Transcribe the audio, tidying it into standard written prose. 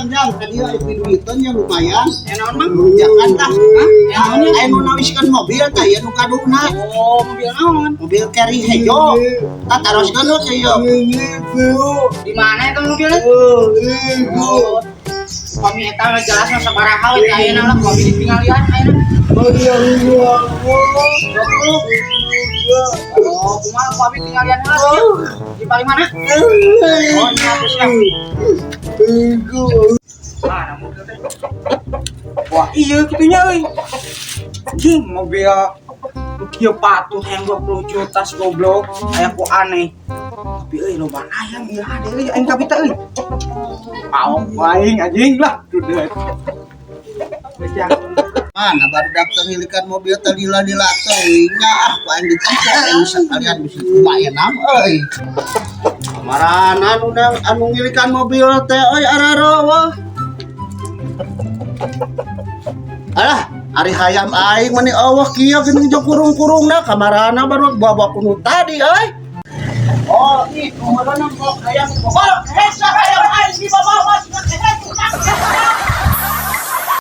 yang tadi duitan yang lumayan. Enak mah. Jangan lah. Emangnya? Ayo nu nawiskeun mobil tah ya nu kaduna. Oh, mobil naon? Mobil carry hejo. Tah taroskeun nu ieu. Di mana itu mobilnya? Oh, kami eta ngejelasna sabaraha we ayeuna lah kami ditingalian ayeuna. Oh, kumaha kami tingalian heula? Di paling mana? Oh, ini habis ya. Mana mobil teh? Wah, iya kitunya euy. Anjing mobil kieu patut yang 20 juta goblok. Aya ku aneh. Tapi euy loba ayam ieu hade euy aing kapita euy. Pau aing anjing lah dudet. Mana baru daftar milikan mobil tadi lila teuing ah paling dicicok sekalian bisa lumayan euy. Kamaranan udah anu milikan mobil teh euy ararowa. Alah, ari hayam aing meni Allah kieu geuning jeung kurung-kurungna kamarana baru bawa kuno tadi euy. Oh, itu mana kok hayam kok hayam aing di bawah